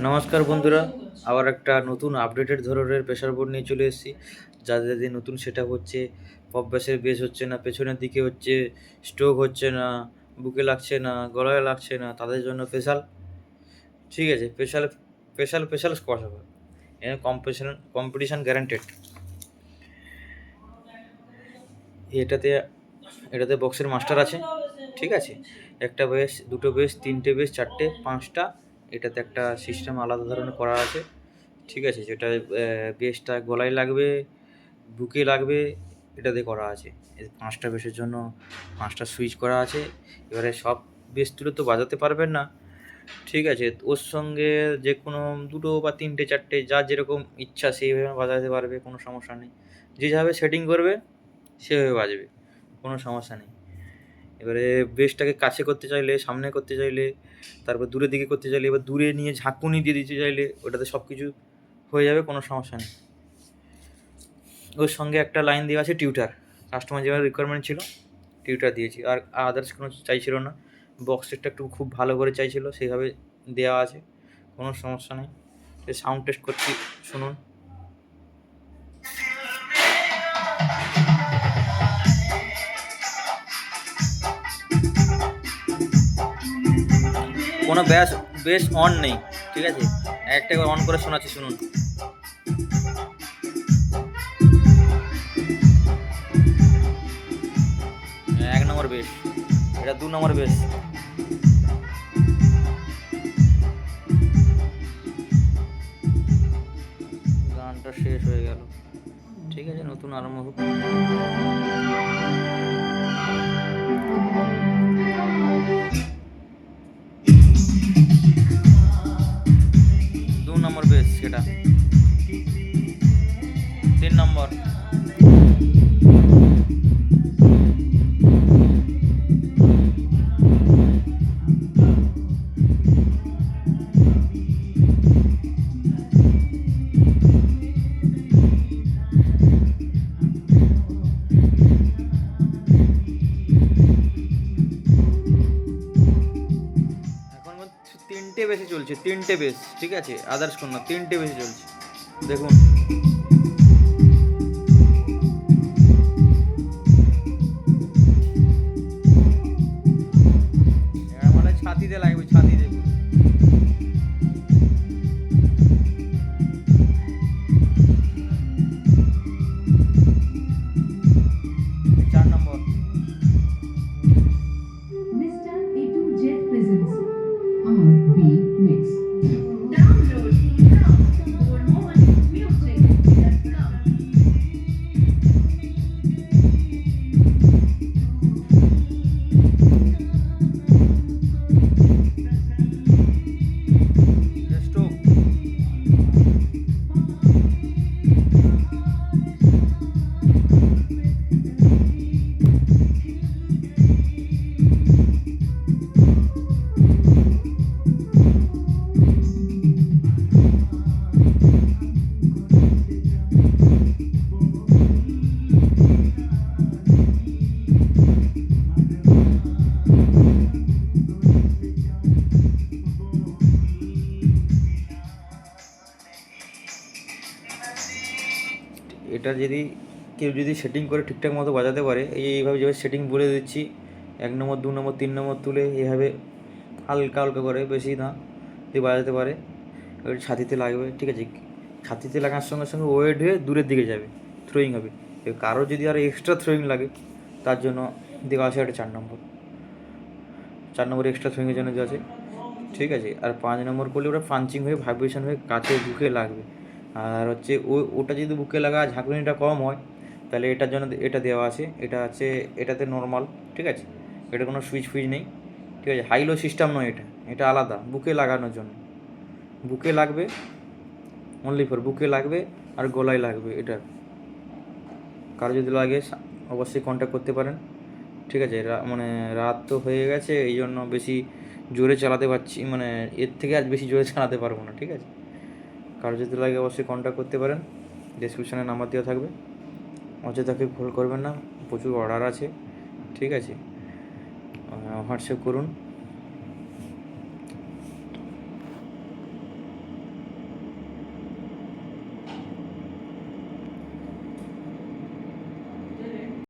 নমস্কার বন্ধুরা, আবার একটা নতুন আপডেটেড ধরনের প্রেসার বোর্ড নিয়ে চলে এসেছি। যাদের নতুন সেটআপ হচ্ছে, পপ ব্যাসের বেস হচ্ছে না, পেছনের দিকে হচ্ছে, স্ট্রোক হচ্ছে না, বুকে লাগছে না, গলায় লাগছে না, তাদের জন্য স্পেশাল। ঠিক আছে, স্পেশাল স্পেশাল স্পেশাল স্কোয়াশ হবে। এর কম্পিটিশন গ্যারান্টেড। এটাতে এটাতে বক্সের মাস্টার আছে। ঠিক আছে, একটা বেস, দুটো বেস, তিনটে বেস, চারটে, পাঁচটা। এটাতে একটা সিস্টেম আলাদা ধরনের করা আছে। ঠিক আছে, যেটা বেসটা গলায় লাগবে, বুকে লাগবে, এটাতে করা আছে। এই ৫টা বেসের জন্য ৫টা সুইচ করা আছে। এবারে সব বেস তুলে তো বাজাতে পারবেন না। ঠিক আছে, ওর সঙ্গে যে কোনো ২টো বা ৩টে ৪টে যার যেরকম ইচ্ছা সেইভাবে বাজাতে পারবে, কোনো সমস্যা নেই। যে যেভাবে সেটিং করবে সেভাবে বাজবে, কোনো সমস্যা নেই। এবারে বেসটাকে কাছে করতে চাইলে, সামনে করতে চাইলে, তারপর দূরের দিকে করতে চাইলে, এবার দূরে নিয়ে ঝাঁকুনি দিয়ে দিতে চাইলে ওটাতে সব কিছু হয়ে যাবে, কোনো সমস্যা নেই। ওর সঙ্গে একটা লাইন দেওয়া আছে টিউটার। কাস্টমার যেভাবে রিকোয়ারমেন্ট ছিল টিউটার দিয়েছি, আর আদার্স কোনো চাইছিল না। বক্স সেটটা একটু খুব ভালো করে চাইছিল, সেইভাবে দেওয়া আছে, কোনো সমস্যা নেই। সাউন্ড টেস্ট করছি, শুনুন। কোনো বেস অন নেই। ঠিক আছে, একটা অন করে শোনাচ্ছি, শুনুন। ১ নম্বর বেস, এটা ২ নম্বর বেস। গানটা শেষ হয়ে গেল। ঠিক আছে, নতুন আরম্ভ হোক। দু নম্বর বেস সেটা। ৩ নম্বর। এখন ৩টে বেশি চলছে, ৩টে বেস। ঠিক আছে, আদার্স কোন না, ৩টে বেশি চলছে, দেখুন। মানে ছাতিতে লাগবে, ছাতিতে পুরো। এই ৪ নম্বর। Mr. A2 Jet presents R&B Mix. Download now for more music. Let's go. Stroke. এটা যদি কেউ যদি সেটিং করে ঠিকঠাক মতো বাজাতে পারে, এইভাবে যেভাবে সেটিং বলে দিচ্ছি, ১ নম্বর, ২ নম্বর, ৩ নম্বর তুলে এইভাবে হালকা হালকা করে, বেশি না, দিয়ে বাজাতে পারে। এবার ছাতিতে লাগবে। ঠিক আছে, ছাতিতে লাগার সঙ্গে সঙ্গে ওয়েট হয়ে দূরের দিকে যাবে, থ্রোয়িং হবে। এবার কারো যদি আরও এক্সট্রা থ্রোয়িং লাগে, তার জন্য দেওয়া আছে একটা ৪ নম্বর। ৪ নম্বর এক্সট্রা থ্রোয়িংয়ের জন্য দেওয়া আছে। ঠিক আছে, আর ৫ নম্বর করলে ওটা পাঞ্চিং হয়ে, ভাইব্রেশন হয়ে কাছে বুকে লাগবে। আর হচ্ছে ওটা যদি বুকে লাগা, ঝাঁকুনিটা কম হয়, তাহলে এটার জন্য এটা দেওয়া আছে। এটা আছে, এটাতে নর্মাল। ঠিক আছে, এটা কোনো সুইচ ফুইচ নেই। ঠিক আছে, হাই লো সিস্টেম নয়, এটা এটা আলাদা বুকে লাগানোর জন্য। বুকে লাগবে, অনলি ফর বুকে লাগবে, আর গলায় লাগবে। এটা কারো যদি লাগে অবশ্যই কন্ট্যাক্ট করতে পারেন। ঠিক আছে, মানে রাত তো হয়ে গেছে, এই জন্য বেশি জোরে চালাতে পারছি, মানে এর থেকে আজ বেশি জোরে চালাতে পারবো না। ঠিক আছে, কারো যদি লাগে অবশ্যই কন্ট্যাক্ট করতে পারেন, ডেসক্রিপশানে নাম্বার দেওয়া থাকবে। অযথাকে কল করবেন না, প্রচুর অর্ডার আছে। ঠিক আছে, হোয়াটসঅ্যাপ করুন।